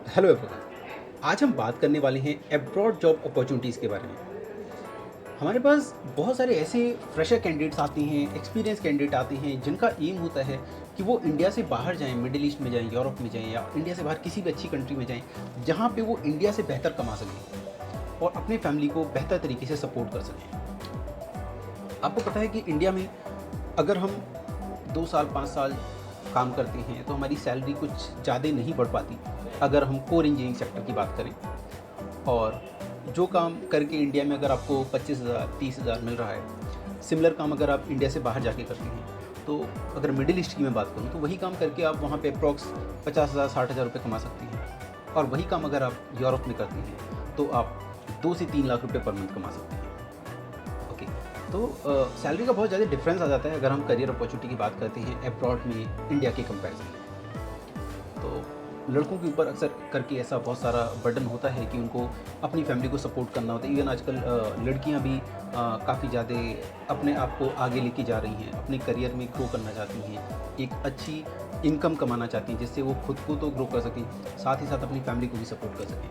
Hello everyone. आज हम बात करने वाले हैं अब्रॉड जॉब अपॉर्चुनिटीज़ के बारे में। हमारे पास बहुत सारे ऐसे फ्रेशर कैंडिडेट्स आते हैं, एक्सपीरियंस कैंडिडेट आते हैं जिनका एम होता है कि वो इंडिया से बाहर जाएं, मिडिल ईस्ट में जाएं, यूरोप में जाएं या इंडिया से बाहर किसी भी अच्छी कंट्री में जाएं जहां पे वो इंडिया से बेहतर कमा सकें और अपनी फैमिली को बेहतर तरीके से सपोर्ट कर सकें। आपको पता है कि इंडिया में अगर हम 2 साल 5 साल काम करते हैं तो हमारी सैलरी कुछ ज़्यादा नहीं बढ़ पाती अगर हम कोर इंजीनियरिंग सेक्टर की बात करें। और जो काम करके इंडिया में अगर आपको 25,000 30,000 मिल रहा है, सिमिलर काम अगर आप इंडिया से बाहर जाके करते हैं तो अगर मिडिल ईस्ट की मैं बात करूँ तो वही काम करके आप वहाँ पे अप्रॉक्स 50,000 60,000 रुपये कमा सकती हैं। और वही काम अगर आप यूरोप में करती हैं तो आप 2 से 3 लाख रुपये पर मंथ कमा सकते हैं। ओके, तो सैलरी का बहुत ज़्यादा डिफरेंस आ जाता है अगर हम करियर अपॉर्चुनिटी की बात करते हैं अब्रॉड में इंडिया के कंपैरिजन में। तो लड़कों के ऊपर अक्सर करके ऐसा बहुत सारा बर्डन होता है कि उनको अपनी फैमिली को सपोर्ट करना होता है। इवन आजकल लड़कियां भी काफ़ी ज़्यादा अपने आप को आगे लेके जा रही हैं, अपने करियर में ग्रो करना चाहती हैं, एक अच्छी इनकम कमाना चाहती हैं जिससे वो खुद को तो ग्रो कर सकें, साथ ही साथ अपनी फैमिली को भी सपोर्ट कर सकें।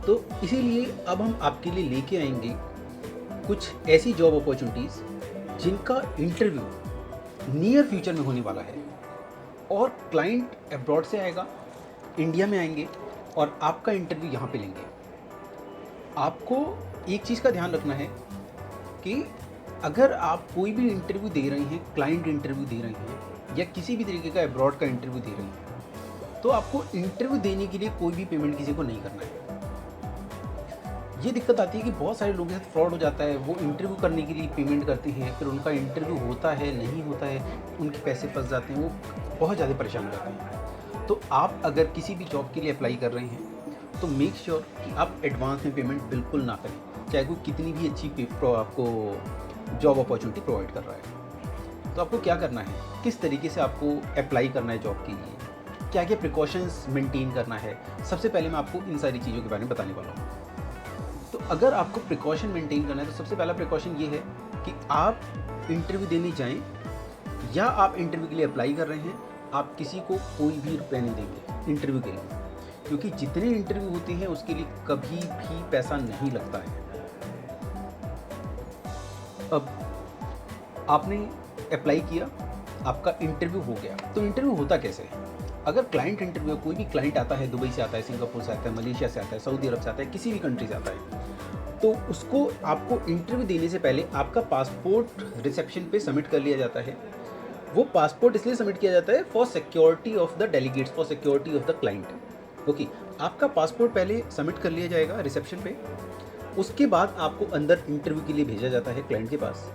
तो इसीलिए अब हम आपके लिए लेके आएंगे कुछ ऐसी जॉब अपॉर्चुनिटीज़ जिनका इंटरव्यू नियर फ्यूचर में होने वाला है और क्लाइंट अब्रॉड से आएगा, इंडिया में आएंगे और आपका इंटरव्यू यहाँ पे लेंगे। आपको एक चीज़ का ध्यान रखना है कि अगर आप कोई भी इंटरव्यू दे रहे हैं, क्लाइंट इंटरव्यू दे रहे हैं या किसी भी तरीके का अब्रॉड का इंटरव्यू दे रहे हैं, तो आपको इंटरव्यू देने के लिए कोई भी पेमेंट किसी को नहीं करना है। ये दिक्कत आती है कि बहुत सारे लोगों के साथ फ्रॉड हो जाता है। वो इंटरव्यू करने के लिए पेमेंट करते हैं, फिर उनका इंटरव्यू होता है नहीं होता है, उनके पैसे फंस जाते हैं, वो बहुत ज़्यादा परेशान हो जाते हैं। तो आप अगर किसी भी जॉब के लिए अप्लाई कर रहे हैं तो मेक श्योर कि आप एडवांस में पेमेंट बिल्कुल ना करें, चाहे कोई कितनी भी अच्छी आपको जॉब अपॉर्चुनिटी प्रोवाइड कर रहा है। तो आपको क्या करना है, किस तरीके से आपको अप्लाई करना है जॉब के लिए, क्या क्या प्रिकॉशंस मेंटेन करना है, सबसे पहले मैं आपको इन सारी चीज़ों के बारे में बताने वाला हूँ। तो अगर आपको प्रिकॉशन मेंटेन करना है तो सबसे पहला प्रिकॉशन ये है कि आप इंटरव्यू देने जाएं या आप इंटरव्यू के लिए अप्लाई कर रहे हैं, आप किसी को कोई भी रुपया नहीं देंगे इंटरव्यू के लिए, क्योंकि जितने इंटरव्यू होते हैं उसके लिए कभी भी पैसा नहीं लगता है। अब आपने अप्लाई किया, आपका इंटरव्यू हो गया, तो इंटरव्यू होता कैसे है? अगर क्लाइंट इंटरव्यू, कोई भी क्लाइंट आता है, दुबई से आता है, सिंगापुर से आता है, मलेशिया से आता है, सऊदी अरब से आता है, किसी भी कंट्री से आता है, तो उसको आपको इंटरव्यू देने से पहले आपका पासपोर्ट रिसेप्शन पे सबमिट कर लिया जाता है। वो पासपोर्ट इसलिए सबमिट किया जाता है for security of the delegates, for security of the client. Okay, आपका पासपोर्ट पहले सबमिट कर लिया जाएगा रिसेप्शन पे, उसके बाद आपको अंदर इंटरव्यू के लिए भेजा जाता है क्लाइंट के पास।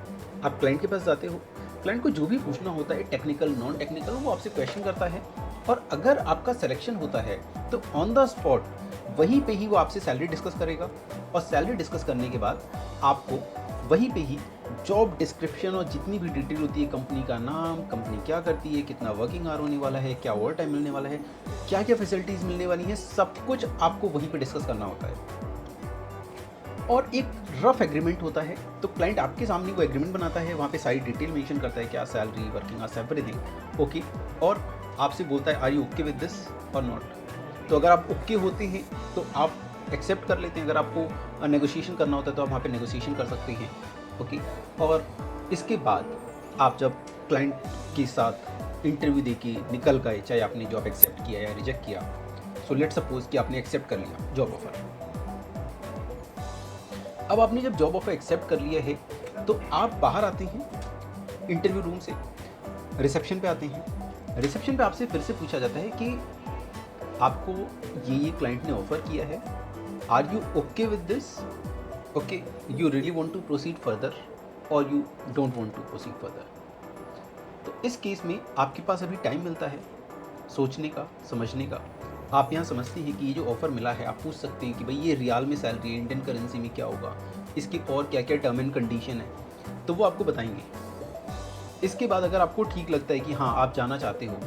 आप क्लाइंट के पास जाते हो, क्लाइंट को जो भी पूछना होता है, टेक्निकल नॉन टेक्निकल, वो आपसे क्वेश्चन करता है और अगर आपका सिलेक्शन होता है तो ऑन द स्पॉट वहीं पे ही वो आपसे सैलरी डिस्कस करेगा और सैलरी डिस्कस करने के बाद आपको वहीं पे ही जॉब डिस्क्रिप्शन और जितनी भी डिटेल होती है, कंपनी का नाम, कंपनी क्या करती है, कितना वर्किंग आवर होने वाला है, क्या ओवर टाइम मिलने वाला है, क्या क्या फैसिलिटीज़ मिलने वाली हैं, सब कुछ आपको वहीं पे डिस्कस करना होता है। और एक रफ एग्रीमेंट होता है, तो क्लाइंट आपके सामने वो एग्रीमेंट बनाता है, वहाँ पे सारी डिटेल मेंशन करता है, क्या salary, working hours, everything okay, और आपसे बोलता है are you okay with this और नॉट। तो अगर आप ओके होते हैं तो आप एक्सेप्ट कर लेते हैं, अगर आपको नेगोशिएशन करना होता है तो आप वहाँ पे नेगोशिएशन कर सकते हैं। ओके, और इसके बाद आप जब क्लाइंट के साथ इंटरव्यू दे के निकल गए, चाहे आपने जॉब एक्सेप्ट किया या रिजेक्ट किया, सो लेट सपोज कि आपने एक्सेप्ट कर लिया जॉब ऑफर। अब आपने जब जॉब ऑफर एक्सेप्ट कर लिया है तो आप बाहर आते हैं इंटरव्यू रूम से, रिसेप्शन पे आते हैं। रिसेप्शन पे आपसे फिर से पूछा जाता है कि आपको ये क्लाइंट ने ऑफर किया है, are you okay with this, okay, you really want to proceed further और you don't want to proceed further. तो इस केस में आपके पास अभी टाइम मिलता है सोचने का, समझने का। आप यहाँ समझते हैं कि ये जो ऑफ़र मिला है, आप पूछ सकते हैं कि भाई ये रियाल में सैलरी है, इंडियन करेंसी में क्या होगा, इसकी और क्या क्या टर्म एंड कंडीशन है, तो वो आपको बताएंगे। इसके बाद अगर आपको ठीक लगता है कि हाँ आप जाना चाहते हो,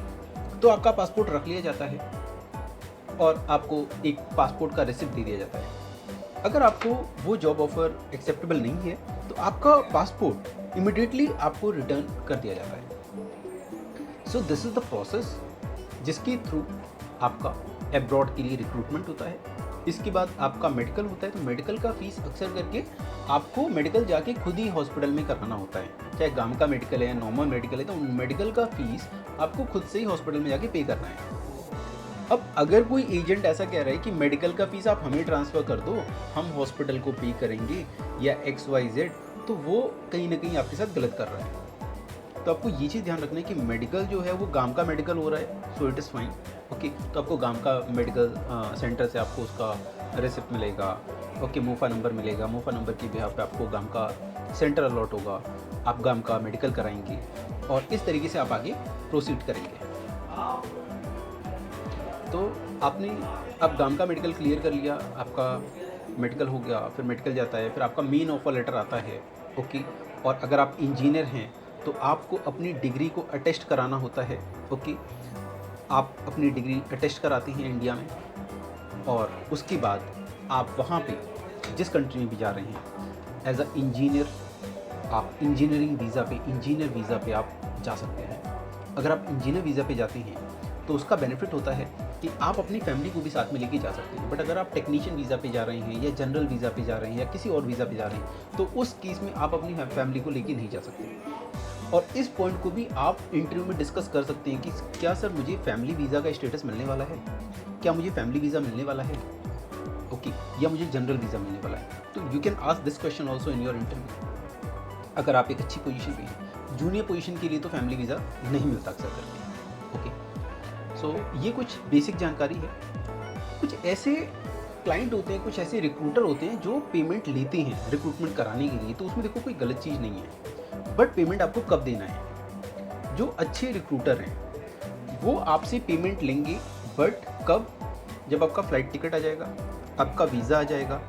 तो आपका पासपोर्ट रख लिया जाता है और आपको एक पासपोर्ट का रिसिप्ट दे दिया जाता है। अगर आपको वो जॉब ऑफ़र एक्सेप्टेबल नहीं है तो आपका पासपोर्ट इमिडिएटली आपको रिटर्न कर दिया जाता है। So this is the process जिसके थ्रू आपका एब्रॉड के लिए रिक्रूटमेंट होता है। इसके बाद आपका मेडिकल होता है, तो मेडिकल का फ़ीस अक्सर करके आपको मेडिकल जाके खुद ही हॉस्पिटल में कराना होता है। चाहे गाँव का मेडिकल है, नॉर्मल मेडिकल है, तो मेडिकल का फ़ीस आपको खुद से ही हॉस्पिटल में जाके पे करना है। अब अगर कोई एजेंट ऐसा कह रहा है कि मेडिकल का फ़ीस आप हमें ट्रांसफ़र कर दो, हम हॉस्पिटल को पे करेंगे या XYZ, तो वो कहीं न कहीं आपके साथ गलत कर रहा है। तो आपको ये चीज़ ध्यान रखना है कि मेडिकल जो है वो गाँव का मेडिकल हो रहा है, so it is fine, okay. तो आपको गाँव का मेडिकल सेंटर से आपको उसका रिसिप्ट मिलेगा, ओके, मूफा नंबर मिलेगा। मूफा नंबर की बिहाफ़ पे आपको गाँव का सेंटर अलॉट होगा, आप गाँव का मेडिकल कराएँगे और इस तरीके से आप आगे प्रोसीड करेंगे। तो आपने अब गाँव का मेडिकल क्लियर कर लिया, आपका मेडिकल हो गया, फिर मेडिकल जाता है, फिर आपका मेन ऑफर लेटर आता है, ओके। और अगर आप इंजीनियर हैं तो आपको अपनी डिग्री को अटेस्ट कराना होता है, ओके। आप अपनी डिग्री अटेस्ट कराते हैं इंडिया में और उसके बाद आप वहाँ पे जिस कंट्री में भी जा रहे हैं एज अ इंजीनियर, आप इंजीनियर वीज़ा पे आप जा सकते हैं। अगर आप इंजीनियर वीज़ा पे जाते हैं तो उसका बेनिफिट होता है कि आप अपनी फैमिली को भी साथ में लेके जा सकते हैं। बट अगर आप टेक्नीशियन वीज़ा पे जा रहे हैं या जनरल वीज़ा पे जा रहे हैं या किसी और वीज़ा पे जा रहे हैं तो उस केस में आप अपनी फैमिली को लेके नहीं जा सकते। और इस पॉइंट को भी आप इंटरव्यू में डिस्कस कर सकते हैं कि क्या सर मुझे फैमिली वीज़ा का स्टेटस मिलने वाला है, क्या मुझे फैमिली वीज़ा मिलने वाला है, ओके, या मुझे जनरल वीज़ा मिलने वाला है। तो you can ask this question also in your interview. अगर आप एक अच्छी पोजीशन पे हैं, जूनियर पोजीशन के लिए तो फैमिली वीज़ा नहीं मिलता अक्सर करके, ओके। सो ये कुछ बेसिक जानकारी है। कुछ ऐसे क्लाइंट होते हैं, कुछ ऐसे रिक्रूटर होते हैं जो पेमेंट लेते हैं रिक्रूटमेंट कराने के लिए, तो उसमें देखो कोई गलत चीज़ नहीं है, बट पेमेंट आपको कब देना है। जो अच्छे रिक्रूटर हैं वो आपसे पेमेंट लेंगे, बट कब? जब आपका फ़्लाइट टिकट आ जाएगा, आपका वीज़ा आ जाएगा,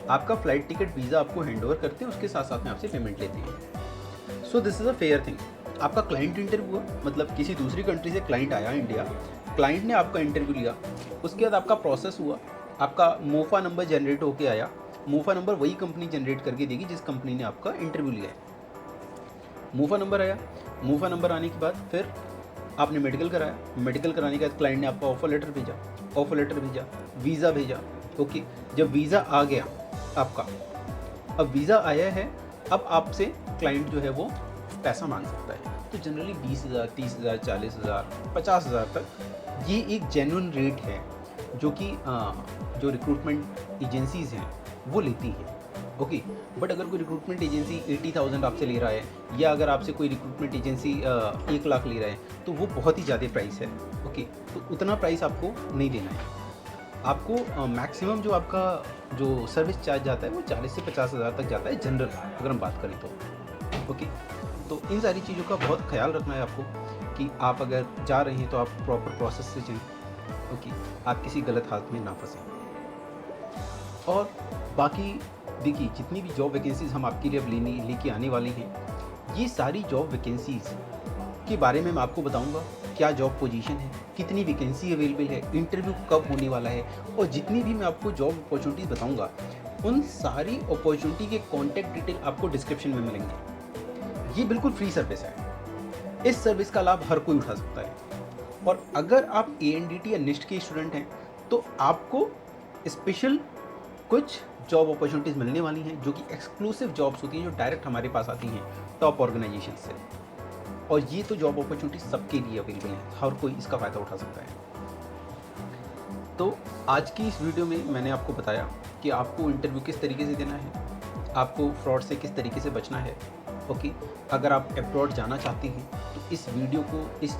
आपका फ़्लाइट टिकट वीज़ा आपको हैंडओवर करते हैं, उसके साथ साथ में आपसे पेमेंट लेते हैं। So this is a fair thing. आपका क्लाइंट इंटरव्यू हुआ, मतलब किसी दूसरी कंट्री से क्लाइंट आया इंडिया, क्लाइंट ने आपका इंटरव्यू लिया, उसके बाद आपका प्रोसेस हुआ, आपका मोफा नंबर जनरेट होके आया। मोफा नंबर वही कंपनी जनरेट करके देगी जिस कंपनी ने आपका इंटरव्यू लिया है। मोफा नंबर आया, मोफा नंबर आने के बाद फिर आपने मेडिकल कराया, मेडिकल कराने के बाद क्लाइंट ने आपका ऑफर लेटर भेजा, वीज़ा भेजा, ओके। जब वीज़ा आ गया आपका, अब वीज़ा आया है, अब आपसे क्लाइंट जो है वो पैसा मांग सकता है। तो जनरली 20,000, 30,000, 40,000, 50,000 तक ये एक जेन्युइन रेट है जो कि जो रिक्रूटमेंट एजेंसीज़ हैं वो लेती हैं, ओके। बट अगर कोई रिक्रूटमेंट एजेंसी 80,000 आपसे ले रहा है, या अगर आपसे कोई रिक्रूटमेंट एजेंसी 1 लाख ले रहा है, तो वो बहुत ही ज़्यादा प्राइस है, ओके। तो उतना प्राइस आपको नहीं देना है। आपको मैक्सिमम जो आपका जो सर्विस चार्ज जाता है वो 40 से 50,000 तक जाता है जनरल, अगर हम बात करें तो, ओके। तो इन सारी चीज़ों का बहुत ख्याल रखना है आपको कि आप अगर जा रहे हैं तो आप प्रॉपर प्रोसेस से जाएँ, ओके। आप किसी गलत हाथ में ना फंसें। और बाकी देखिए, जितनी भी जॉब वैकेंसीज़ हम आपके लिए अब लेके आने वाले हैं, ये सारी जॉब वैकेंसीज़ के बारे में मैं आपको बताऊंगा। क्या जॉब पोजीशन है, कितनी वैकेंसी अवेलेबल है, इंटरव्यू कब होने वाला है, और जितनी भी मैं आपको जॉब अपॉर्चुनिटीज़ बताऊंगा उन सारी अपॉर्चुनिटी के कॉन्टैक्ट डिटेल आपको डिस्क्रिप्शन में मिलेंगे। ये बिल्कुल फ्री सर्विस है, इस सर्विस का लाभ हर कोई उठा सकता है। और अगर आप ANDT या NIST के स्टूडेंट हैं तो आपको स्पेशल कुछ जॉब अपॉर्चुनिटीज़ मिलने वाली हैं, जो कि एक्सक्लूसिव जॉब्स होती हैं, जो डायरेक्ट हमारे पास आती हैं टॉप ऑर्गेनाइजेशन से। और ये तो जॉब अपॉर्चुनिटी सबके लिए अवेलेबल है, हर कोई इसका फ़ायदा उठा सकता है। तो आज की इस वीडियो में मैंने आपको बताया कि आपको इंटरव्यू किस तरीके से देना है, आपको फ्रॉड से किस तरीके से बचना है, ओके। अगर आप अब्रॉड जाना चाहते हैं तो इस वीडियो को, इस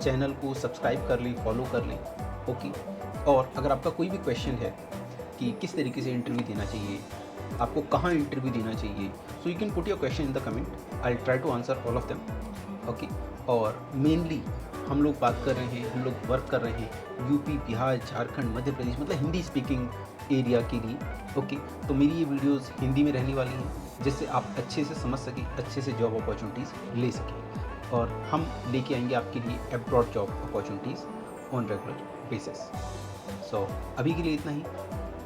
चैनल को सब्सक्राइब कर लें, फॉलो कर लें, ओके। और अगर आपका कोई भी क्वेश्चन है कि किस तरीके से इंटरव्यू देना चाहिए, आपको कहाँ इंटरव्यू देना चाहिए, so you can put your question in the comment, I will try to answer all of them, okay. और मेनली हम लोग बात कर रहे हैं, हम लोग वर्क कर रहे हैं यूपी, बिहार, झारखंड, मध्य प्रदेश, मतलब हिंदी स्पीकिंग एरिया के लिए, ओके। तो मेरी ये वीडियोस हिंदी में रहने वाली हैं, जिससे आप अच्छे से समझ सकें, अच्छे से जॉब अपॉर्चुनिटीज़ ले सकें, और हम लेके आएंगे आपके लिए abroad job opportunities on regular basis. So अभी के लिए इतना ही।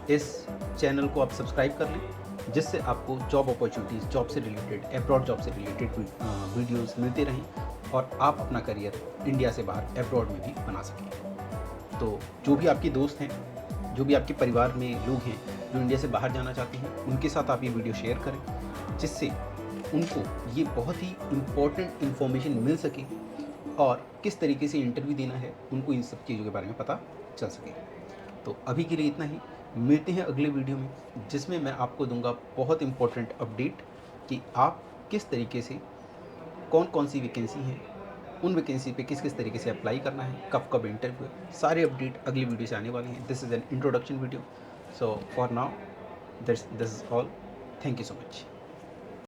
इस चैनल को आप सब्सक्राइब कर लें, जिससे आपको जॉब अपॉर्चुनिटीज़, जॉब से रिलेटेड, अब्रॉड जॉब से रिलेटेड वीडियोस मिलते रहें और आप अपना करियर इंडिया से बाहर अब्रॉड में भी बना सकें। तो जो भी आपके दोस्त हैं, जो भी आपके परिवार में लोग हैं जो इंडिया से बाहर जाना चाहते हैं, उनके साथ आप ये वीडियो शेयर करें, जिससे उनको ये बहुत ही इम्पोर्टेंट इन्फॉर्मेशन मिल सके और किस तरीके से इंटरव्यू देना है, उनको इन सब चीज़ों के बारे में पता चल सके। तो अभी के लिए इतना ही। मिलते हैं अगले वीडियो में, जिसमें मैं आपको दूंगा बहुत इम्पोर्टेंट अपडेट कि आप किस तरीके से कौन कौन सी वैकेंसी हैं, उन वैकेंसी पे किस किस तरीके से अप्लाई करना है, कब कब इंटरव्यू है, सारे अपडेट अगली वीडियो से आने वाले हैं। This is an introduction video. So for now this is all. Thank you so much.